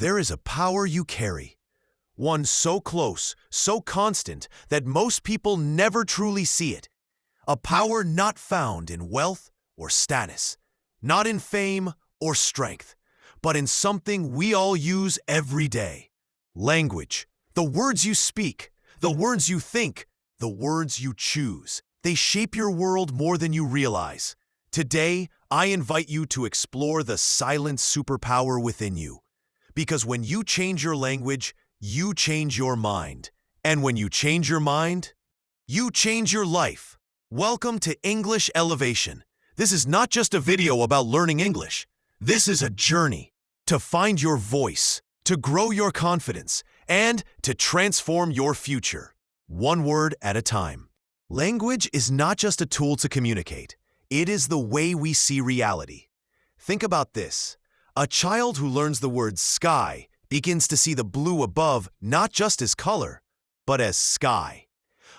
There is a power you carry, one so close, so constant that most people never truly see it. A power not found in wealth or status, not in fame or strength, but in something we all use every day. Language. The words you speak, the words you think, the words you choose. They shape your world more than you realize. Today, I invite you to explore the silent superpower within you. Because when you change your language, you change your mind. And when you change your mind, you change your life. Welcome to English Elevation. This is not just a video about learning English. This is a journey to find your voice, to grow your confidence, and to transform your future, one word at a time. Language is not just a tool to communicate. It is the way we see reality. Think about this. A child who learns the word sky begins to see the blue above not just as color, but as sky.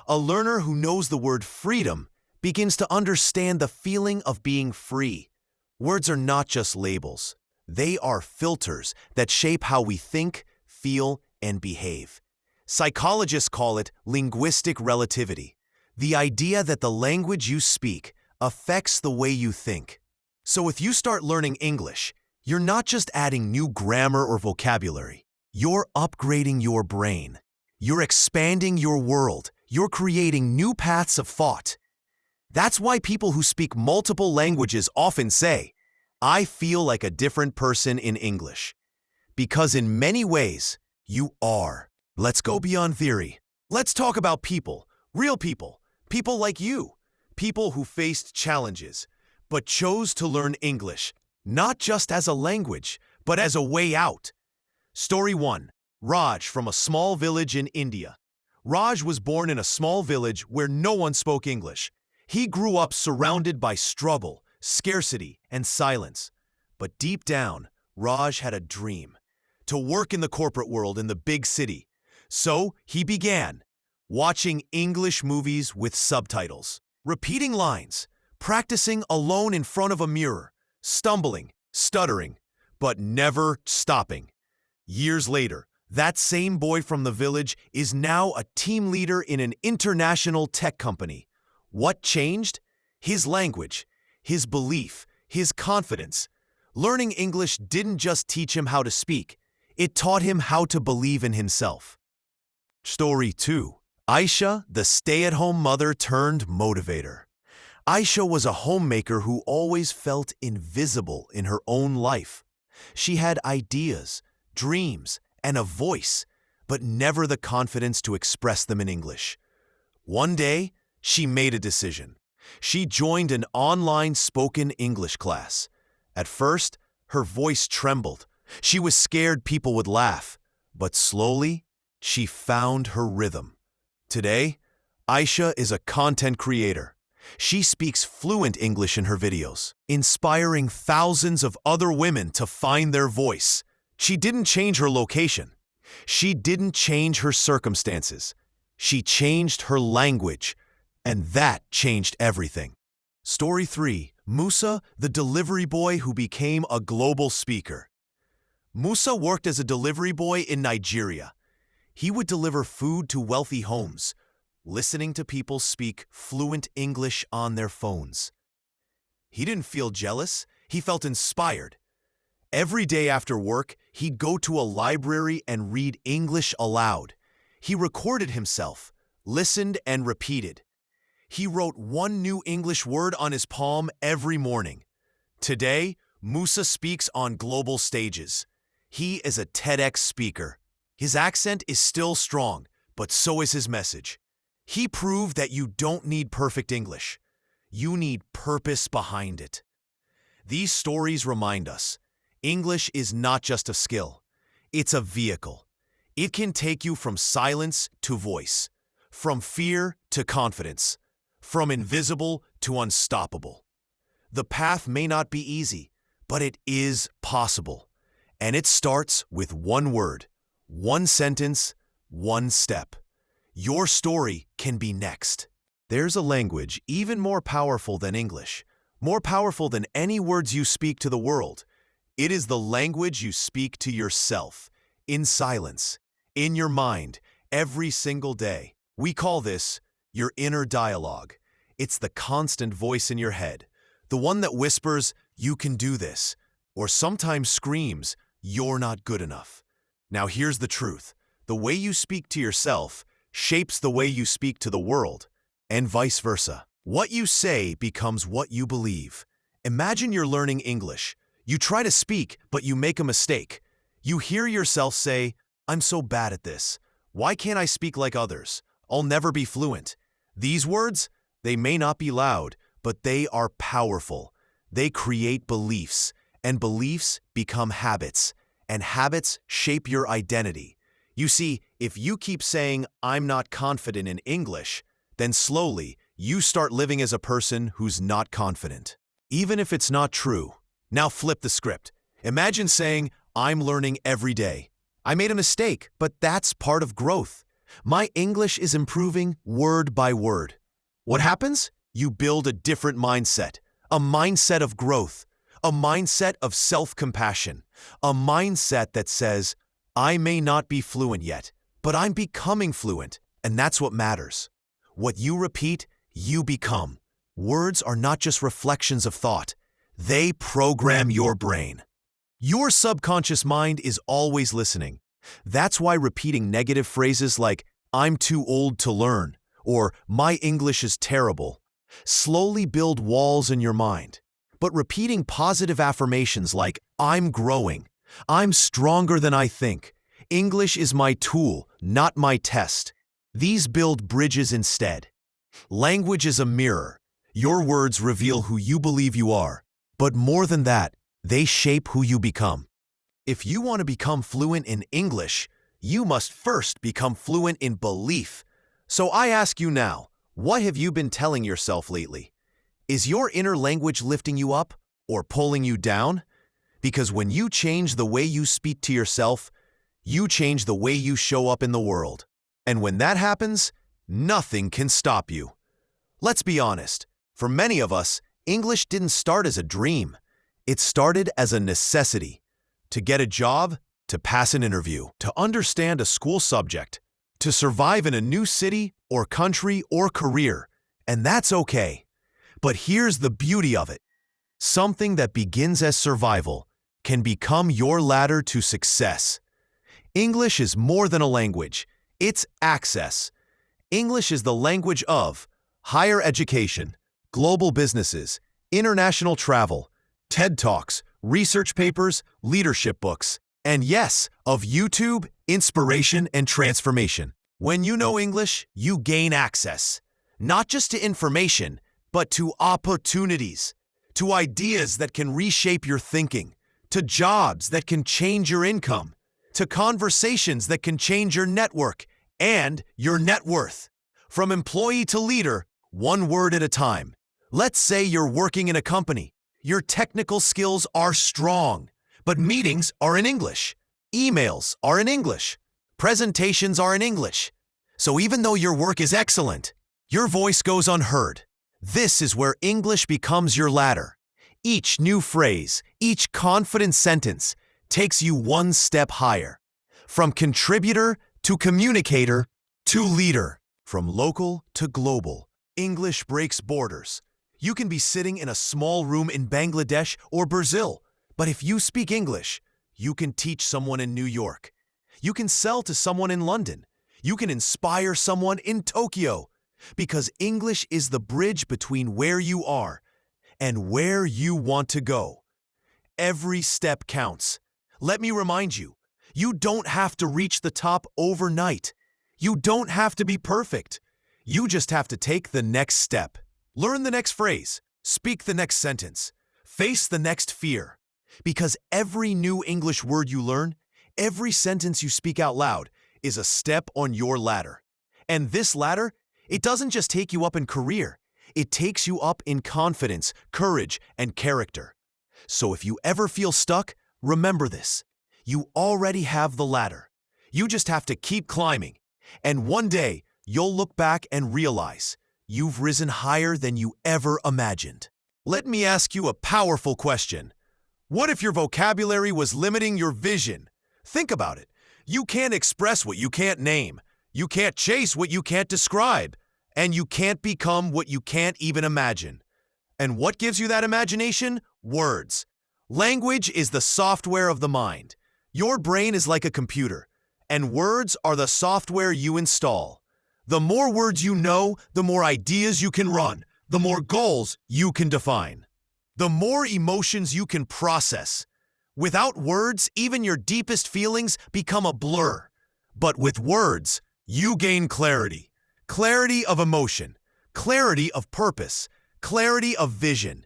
A learner who knows the word freedom begins to understand the feeling of being free. Words are not just labels. They are filters that shape how we think, feel, and behave. Psychologists call it linguistic relativity, the idea that the language you speak affects the way you think. So if you start learning English, you're not just adding new grammar or vocabulary. You're upgrading your brain. You're expanding your world. You're creating new paths of thought. That's why people who speak multiple languages often say, "I feel like a different person in English." Because in many ways, you are. Let's go beyond theory. Let's talk about people, real people, people like you, people who faced challenges, but chose to learn English, not just as a language, but as a way out. Story 1. Raj from a small village in India. Raj was born in a small village where no one spoke English. He grew up surrounded by struggle, scarcity, and silence. But deep down, Raj had a dream: to work in the corporate world in the big city. So he began watching English movies with subtitles, repeating lines, practicing alone in front of a mirror, stumbling, stuttering, but never stopping. Years later, that same boy from the village is now a team leader in an international tech company. What changed? His language, his belief, his confidence. Learning English didn't just teach him how to speak, it taught him how to believe in himself. Story 2. Aisha, the stay-at-home mother turned motivator. Aisha was a homemaker who always felt invisible in her own life. She had ideas, dreams, and a voice, but never the confidence to express them in English. One day, she made a decision. She joined an online spoken English class. At first, her voice trembled. She was scared people would laugh. But slowly, she found her rhythm. Today, Aisha is a content creator. She speaks fluent English in her videos, inspiring thousands of other women to find their voice. She didn't change her location. She didn't change her circumstances. She changed her language, and that changed everything. Story 3. Musa, the delivery boy who became a global speaker. Musa worked as a delivery boy in Nigeria. He would deliver food to wealthy homes, listening to people speak fluent English on their phones. He didn't feel jealous, he felt inspired. Every day after work, he'd go to a library and read English aloud. He recorded himself, listened, and repeated. He wrote one new English word on his palm every morning. Today, Musa speaks on global stages. He is a TEDx speaker. His accent is still strong, but so is his message. He proved that you don't need perfect English. You need purpose behind it. These stories remind us, English is not just a skill. It's a vehicle. It can take you from silence to voice, from fear to confidence, from invisible to unstoppable. The path may not be easy, but it is possible. And it starts with one word, one sentence, one step. Your story can be next. There's a language even more powerful than English, more powerful than any words you speak to the world. It is the language you speak to yourself. in silence, in your mind, every single day. We call this your inner dialogue. It's the constant voice in your head, the one that whispers, "You can do this," or sometimes screams, "You're not good enough." Now here's the truth. The way you speak to yourself shapes the way you speak to the world, and vice versa. What you say becomes what you believe. Imagine you're learning English. You try to speak, but you make a mistake. You hear yourself say, "I'm so bad at this. Why can't I speak like others? I'll never be fluent." These words, they may not be loud, but they are powerful. They create beliefs, and beliefs become habits, and habits shape your identity. You see, if you keep saying, "I'm not confident in English," then slowly, you start living as a person who's not confident, even if it's not true. Now flip the script. Imagine saying, "I'm learning every day. I made a mistake, but that's part of growth. My English is improving word by word." What happens? You build a different mindset, a mindset of growth, a mindset of self-compassion, a mindset that says, "I may not be fluent yet, but I'm becoming fluent," and that's what matters. What you repeat, you become. Words are not just reflections of thought. They program your brain. Your subconscious mind is always listening. That's why repeating negative phrases like, "I'm too old to learn," or "My English is terrible," slowly build walls in your mind. But repeating positive affirmations like, "I'm growing," "I'm stronger than I think," "English is my tool, not my test," these build bridges instead. Language is a mirror. Your words reveal who you believe you are. But more than that, they shape who you become. If you want to become fluent in English, you must first become fluent in belief. So I ask you now, what have you been telling yourself lately? Is your inner language lifting you up or pulling you down? Because when you change the way you speak to yourself, you change the way you show up in the world. And when that happens, nothing can stop you. Let's be honest. For many of us, English didn't start as a dream. It started as a necessity. To get a job, to pass an interview, to understand a school subject, to survive in a new city or country or career. And that's okay. But here's the beauty of it. Something that begins as survival can become your ladder to success. English is more than a language. It's access. English is the language of higher education, global businesses, international travel, TED Talks, research papers, leadership books, and yes, of YouTube, inspiration, and transformation. When you know English, you gain access, not just to information, but to opportunities, to ideas that can reshape your thinking, to jobs that can change your income, to conversations that can change your network and your net worth. From employee to leader, one word at a time. Let's say you're working in a company. Your technical skills are strong, but meetings are in English. Emails are in English. Presentations are in English. So even though your work is excellent, your voice goes unheard. This is where English becomes your ladder. Each new phrase, each confident sentence takes you one step higher. From contributor to communicator to leader. From local to global, English breaks borders. You can be sitting in a small room in Bangladesh or Brazil, but if you speak English, you can teach someone in New York. You can sell to someone in London. You can inspire someone in Tokyo. Because English is the bridge between where you are and where you want to go. Every step counts. Let me remind you, you don't have to reach the top overnight. You don't have to be perfect. You just have to take the next step. Learn the next phrase. Speak the next sentence. Face the next fear. Because every new English word you learn, every sentence you speak out loud, is a step on your ladder. And this ladder, it doesn't just take you up in career. It takes you up in confidence, courage, and character. So if you ever feel stuck, remember this. You already have the ladder. You just have to keep climbing. And one day, you'll look back and realize you've risen higher than you ever imagined. Let me ask you a powerful question. What if your vocabulary was limiting your vision? Think about it. You can't express what you can't name. You can't chase what you can't describe. And you can't become what you can't even imagine. And what gives you that imagination? Words. Language is the software of the mind. Your brain is like a computer, and words are the software you install. The more words you know, the more ideas you can run, the more goals you can define, the more emotions you can process. Without words, even your deepest feelings become a blur. But with words, you gain clarity. Clarity of emotion, clarity of purpose, clarity of vision.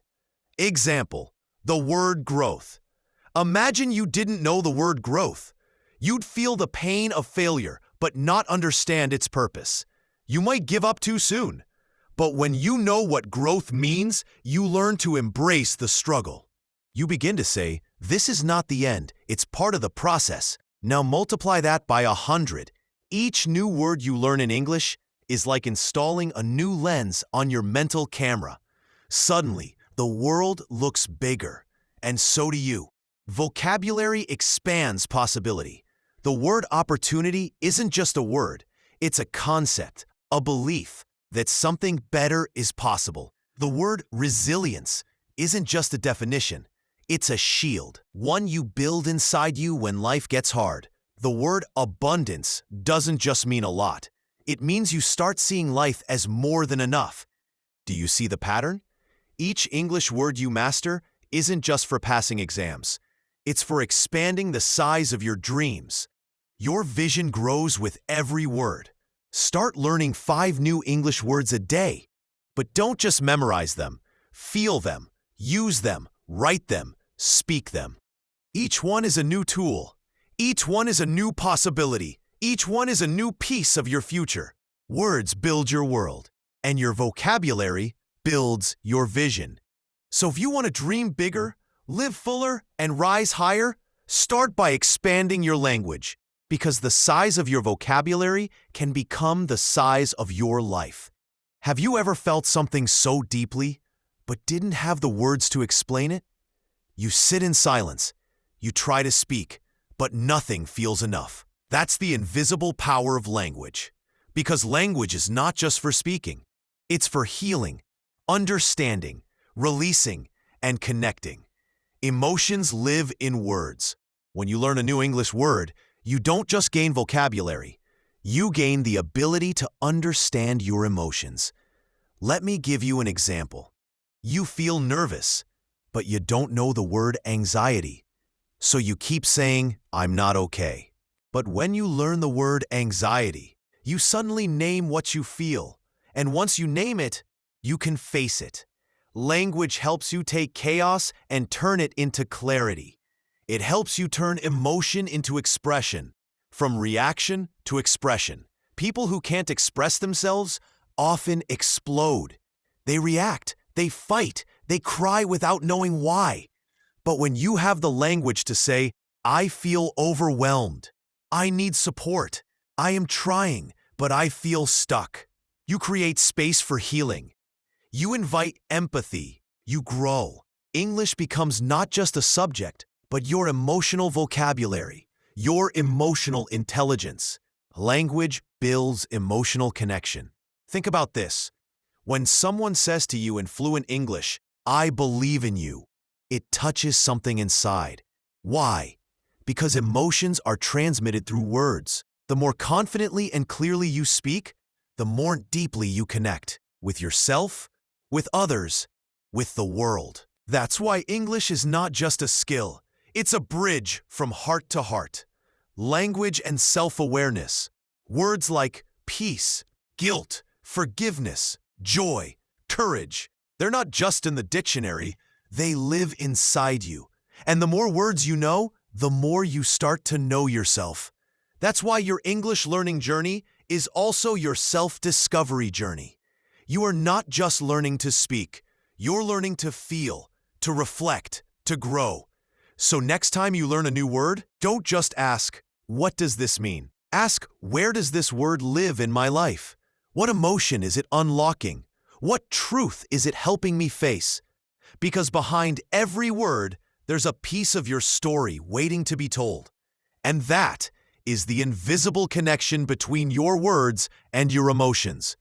Example, the word growth. Imagine you didn't know the word growth. You'd feel the pain of failure, but not understand its purpose. You might give up too soon. But when you know what growth means, you learn to embrace the struggle. You begin to say, this is not the end, it's part of the process. Now multiply that by 100. Each new word you learn in English is like installing a new lens on your mental camera. Suddenly, the world looks bigger, and so do you. Vocabulary expands possibility. The word opportunity isn't just a word, it's a concept, a belief that something better is possible. The word resilience isn't just a definition, it's a shield, one you build inside you when life gets hard. The word abundance doesn't just mean a lot. It means you start seeing life as more than enough. Do you see the pattern? Each English word you master isn't just for passing exams. It's for expanding the size of your dreams. Your vision grows with every word. Start learning 5 new English words a day. But don't just memorize them. Feel them, use them, write them, speak them. Each one is a new tool. Each one is a new possibility. Each one is a new piece of your future. Words build your world, and your vocabulary builds your vision. So if you want to dream bigger, live fuller, and rise higher, start by expanding your language, because the size of your vocabulary can become the size of your life. Have you ever felt something so deeply, but didn't have the words to explain it? You sit in silence. You try to speak, but nothing feels enough. That's the invisible power of language. Because language is not just for speaking. It's for healing, understanding, releasing, and connecting. Emotions live in words. When you learn a new English word, you don't just gain vocabulary. You gain the ability to understand your emotions. Let me give you an example. You feel nervous, but you don't know the word anxiety. So you keep saying, I'm not okay. But when you learn the word anxiety, you suddenly name what you feel. And once you name it, you can face it. Language helps you take chaos and turn it into clarity. It helps you turn emotion into expression, from reaction to expression. People who can't express themselves often explode. They react, they fight, they cry without knowing why. But when you have the language to say, I feel overwhelmed, I need support, I am trying, but I feel stuck, you create space for healing. You invite empathy, you grow. English becomes not just a subject, but your emotional vocabulary, your emotional intelligence. Language builds emotional connection. Think about this. When someone says to you in fluent English, I believe in you, it touches something inside. Why? Because emotions are transmitted through words. The more confidently and clearly you speak, the more deeply you connect with yourself, with others, with the world. That's why English is not just a skill. It's a bridge from heart to heart. Language and self-awareness. Words like peace, guilt, forgiveness, joy, courage. They're not just in the dictionary. They live inside you. And the more words you know, the more you start to know yourself. That's why your English learning journey is also your self-discovery journey. You are not just learning to speak. You're learning to feel, to reflect, to grow. So next time you learn a new word, don't just ask, what does this mean? Ask, where does this word live in my life? What emotion is it unlocking? What truth is it helping me face? Because behind every word, there's a piece of your story waiting to be told. And that is the invisible connection between your words and your emotions.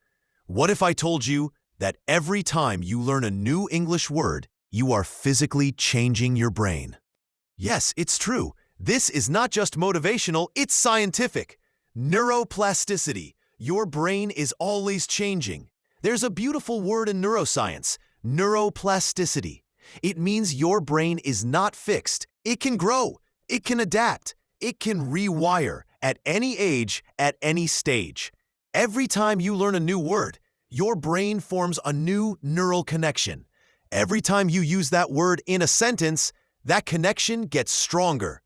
What if I told you that every time you learn a new English word, you are physically changing your brain? Yes, it's true. This is not just motivational, it's scientific. Neuroplasticity. Your brain is always changing. There's a beautiful word in neuroscience, neuroplasticity. It means your brain is not fixed. It can grow. It can adapt. It can rewire at any age, at any stage. Every time you learn a new word, your brain forms a new neural connection. Every time you use that word in a sentence, that connection gets stronger.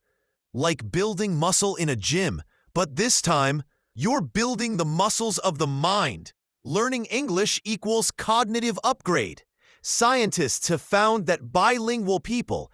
Like building muscle in a gym, but this time, you're building the muscles of the mind. Learning English equals cognitive upgrade. Scientists have found that bilingual people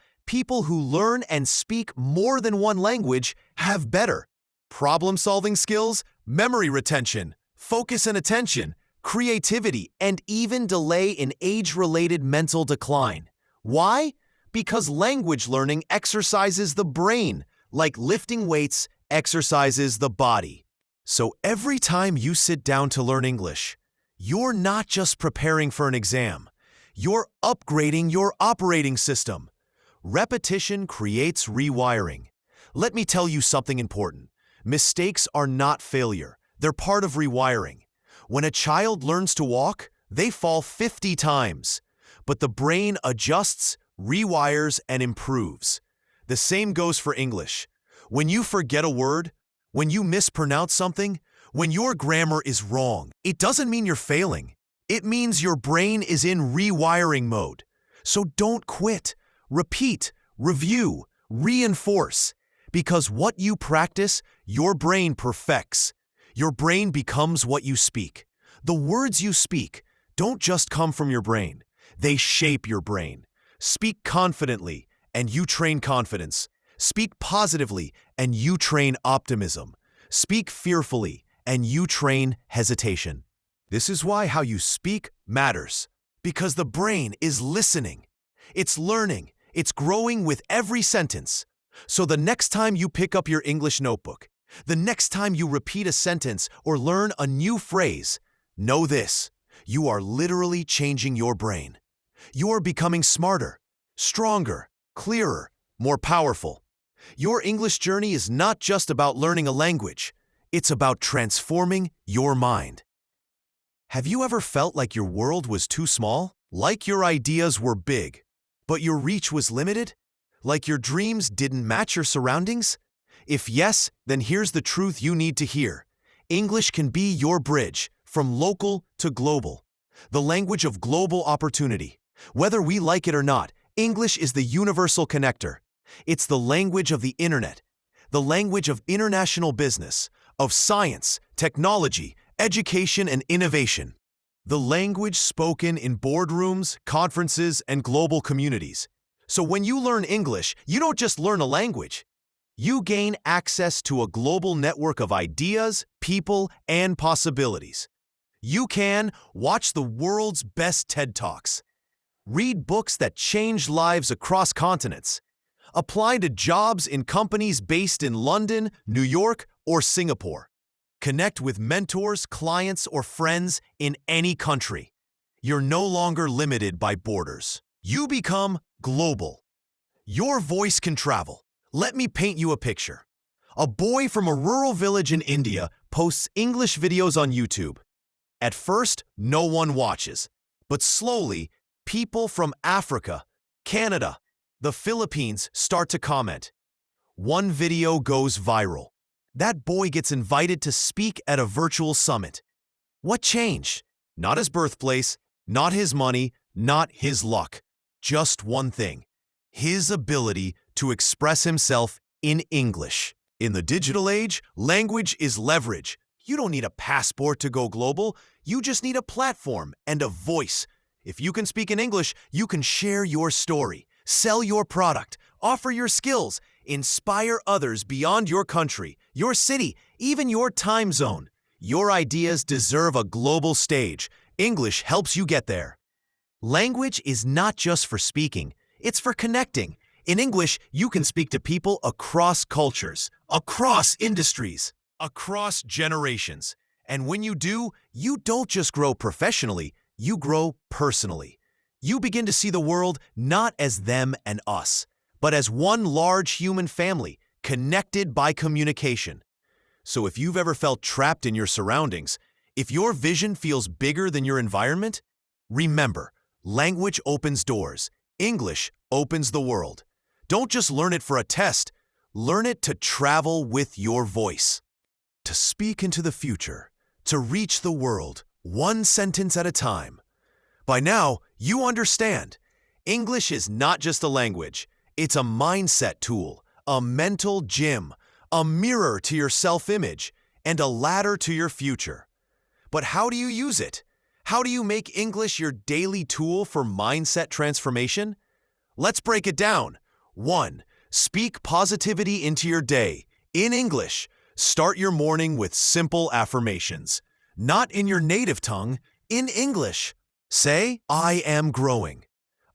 who learn and speak more than one language, have better problem-solving skills, memory retention, focus and attention, creativity, and even delay in age-related mental decline. Why? Because language learning exercises the brain, like lifting weights exercises the body. So every time you sit down to learn English, you're not just preparing for an exam. You're upgrading your operating system. Repetition creates rewiring. Let me tell you something important. Mistakes are not failure. They're part of rewiring. When a child learns to walk, they fall 50 times. But the brain adjusts, rewires, and improves. The same goes for English. When you forget a word, when you mispronounce something, when your grammar is wrong, it doesn't mean you're failing. It means your brain is in rewiring mode. So don't quit. Repeat, review, reinforce. Because what you practice, your brain perfects. Your brain becomes what you speak. The words you speak don't just come from your brain. They shape your brain. Speak confidently, and you train confidence. Speak positively, and you train optimism. Speak fearfully, and you train hesitation. This is why how you speak matters. Because the brain is listening. It's learning. It's growing with every sentence. So the next time you pick up your English notebook, the next time you repeat a sentence or learn a new phrase, know this: you are literally changing your brain. You're becoming smarter, stronger, clearer, more powerful. Your English journey is not just about learning a language. It's about transforming your mind. Have you ever felt like your world was too small? Like your ideas were big, but your reach was limited? Like your dreams didn't match your surroundings? If yes, then here's the truth you need to hear. English can be your bridge from local to global. The language of global opportunity. Whether we like it or not, English is the universal connector. It's the language of the internet, the language of international business, of science, technology, education, and innovation. The language spoken in boardrooms, conferences, and global communities. So when you learn English, you don't just learn a language. You gain access to a global network of ideas, people, and possibilities. You can watch the world's best TED Talks, read books that change lives across continents, apply to jobs in companies based in London, New York, or Singapore. Connect with mentors, clients, or friends in any country. You're no longer limited by borders. You become global. Your voice can travel. Let me paint you a picture. A boy from a rural village in India posts English videos on YouTube. At first, no one watches, but slowly, people from Africa, Canada, the Philippines start to comment. One video goes viral. That boy gets invited to speak at a virtual summit. What changed? Not his birthplace, not his money, not his luck. Just one thing: his ability to express himself in English. In the digital age, language is leverage. You don't need a passport to go global. You just need a platform and a voice. If you can speak in English, you can share your story, sell your product, offer your skills, inspire others beyond your country, your city, even your time zone. Your ideas deserve a global stage. English helps you get there. Language is not just for speaking. It's for connecting. In English, you can speak to people across cultures, across industries, across generations. And when you do, you don't just grow professionally, you grow personally. You begin to see the world not as them and us, but as one large human family, connected by communication. So if you've ever felt trapped in your surroundings, if your vision feels bigger than your environment, remember, language opens doors. English opens the world. Don't just learn it for a test. Learn it to travel with your voice. To speak into the future. To reach the world, one sentence at a time. By now, you understand. English is not just a language. It's a mindset tool, a mental gym, a mirror to your self-image, and a ladder to your future. But how do you use it? How do you make English your daily tool for mindset transformation? Let's break it down. 1. Speak positivity into your day. In English, start your morning with simple affirmations. Not in your native tongue, in English. Say, I am growing.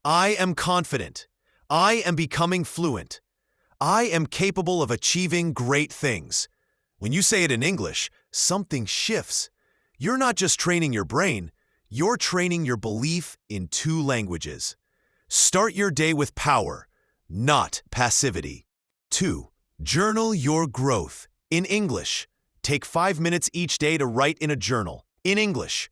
I am confident. I am becoming fluent. I am capable of achieving great things. When you say it in English, something shifts. You're not just training your brain, you're training your belief in 2 languages. Start your day with power, not passivity. 2. Journal your growth. In English, take 5 minutes each day to write in a journal. In English,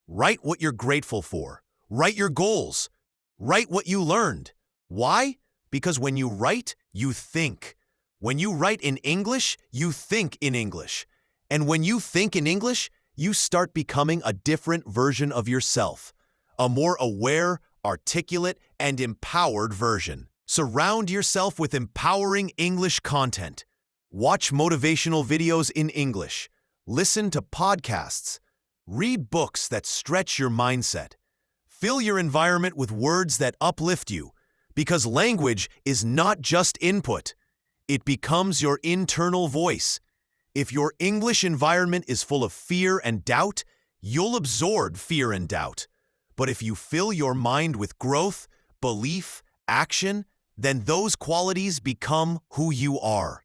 write what you're grateful for. Write your goals. Write what you learned. Why? Because when you write, you think. When you write in English, you think in English. And when you think in English, you start becoming a different version of yourself. A more aware, articulate, and empowered version. Surround yourself with empowering English content. Watch motivational videos in English. Listen to podcasts. Read books that stretch your mindset. Fill your environment with words that uplift you, because language is not just input. It becomes your internal voice. If your English environment is full of fear and doubt, you'll absorb fear and doubt. But if you fill your mind with growth, belief, action, then those qualities become who you are.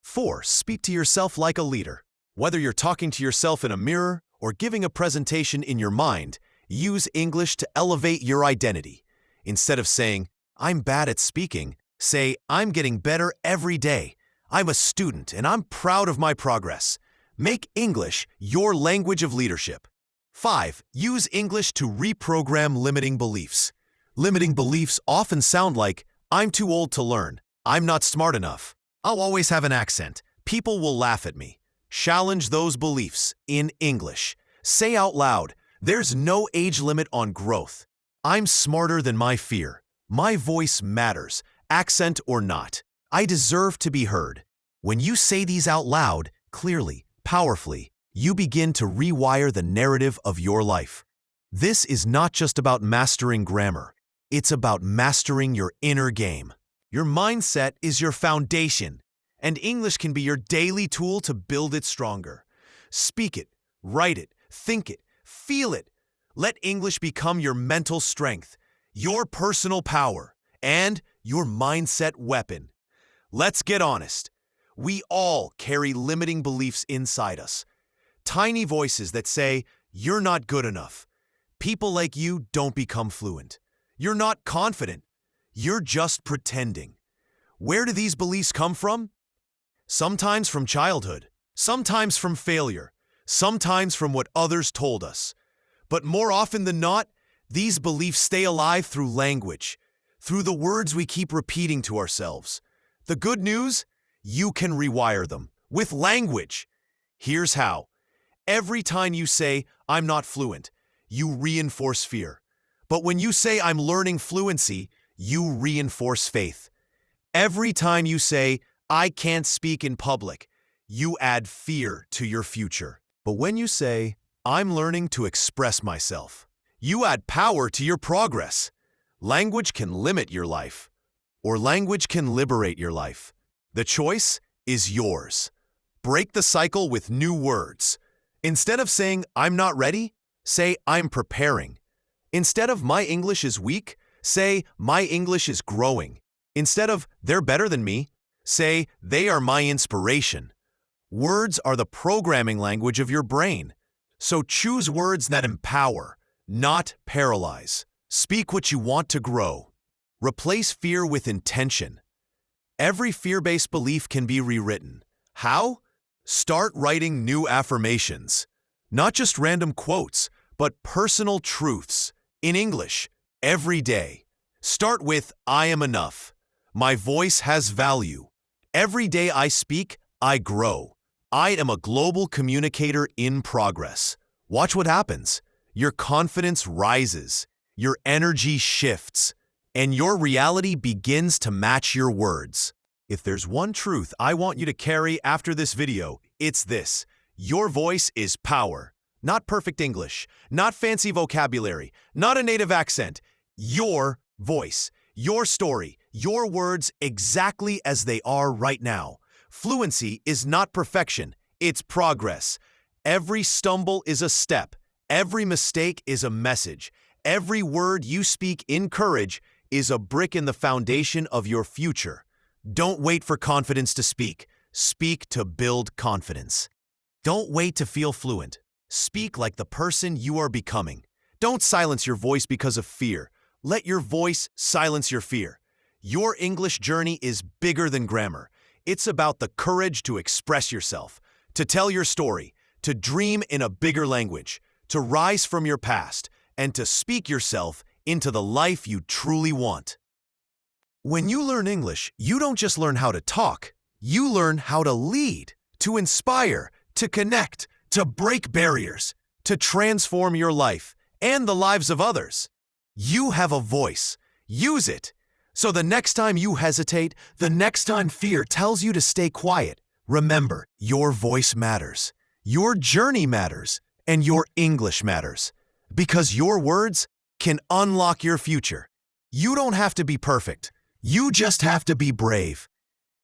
4. Speak to yourself like a leader. Whether you're talking to yourself in a mirror or giving a presentation in your mind, use English to elevate your identity. Instead of saying, I'm bad at speaking, say, I'm getting better every day. I'm a student and I'm proud of my progress. Make English your language of leadership. 5. Use English to reprogram limiting beliefs. Limiting beliefs often sound like, I'm too old to learn. I'm not smart enough. I'll always have an accent. People will laugh at me. Challenge those beliefs in English. Say out loud, there's no age limit on growth. I'm smarter than my fear. My voice matters, accent or not. I deserve to be heard. When you say these out loud, clearly, powerfully, you begin to rewire the narrative of your life. This is not just about mastering grammar. It's about mastering your inner game. Your mindset is your foundation, and English can be your daily tool to build it stronger. Speak it, write it, think it, feel it. Let English become your mental strength, your personal power, and your mindset weapon. Let's get honest. We all carry limiting beliefs inside us. Tiny voices that say, you're not good enough. People like you don't become fluent. You're not confident. You're just pretending. Where do these beliefs come from? Sometimes from childhood, sometimes from failure, sometimes from what others told us. But more often than not, these beliefs stay alive through language, through the words we keep repeating to ourselves. The good news? You can rewire them with language. Here's how. Every time you say, I'm not fluent, you reinforce fear. But when you say, I'm learning fluency, you reinforce faith. Every time you say, I can't speak in public, you add fear to your future. But when you say, I'm learning to express myself, you add power to your progress. Language can limit your life, or language can liberate your life. The choice is yours. Break the cycle with new words. Instead of saying, I'm not ready, say, I'm preparing. Instead of my English is weak, say, my English is growing. Instead of, they're better than me, say, they are my inspiration. Words are the programming language of your brain. So choose words that empower, not paralyze. Speak what you want to grow. Replace fear with intention. Every fear-based belief can be rewritten. How? Start writing new affirmations. Not just random quotes, but personal truths. In English, every day. Start with, I am enough. My voice has value. Every day I speak, I grow. I am a global communicator in progress. Watch what happens. Your confidence rises. Your energy shifts. And your reality begins to match your words. If there's one truth I want you to carry after this video, it's this. Your voice is power. Not perfect English, not fancy vocabulary, not a native accent. Your voice, your story, your words exactly as they are right now. Fluency is not perfection, it's progress. Every stumble is a step. Every mistake is a message. Every word you speak in courage is a brick in the foundation of your future. Don't wait for confidence to speak. Speak to build confidence. Don't wait to feel fluent. Speak like the person you are becoming. Don't silence your voice because of fear. Let your voice silence your fear. Your English journey is bigger than grammar. It's about the courage to express yourself, to tell your story, to dream in a bigger language, to rise from your past, and to speak yourself into the life you truly want. When you learn English, you don't just learn how to talk. You learn how to lead, to inspire, to connect, to break barriers, to transform your life and the lives of others. You have a voice. Use it. So the next time you hesitate, the next time fear tells you to stay quiet, remember, your voice matters. Your journey matters. And your English matters. Because your words can unlock your future. You don't have to be perfect. You just have to be brave.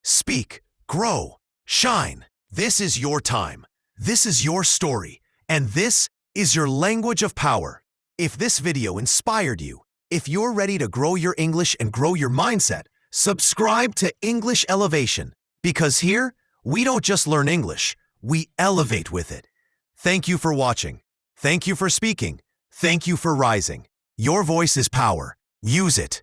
Speak, grow, shine. This is your time. This is your story. And this is your language of power. If this video inspired you, if you're ready to grow your English and grow your mindset, subscribe to English Elevation. Because here, we don't just learn English, we elevate with it. Thank you for watching. Thank you for speaking. Thank you for rising. Your voice is power. Use it.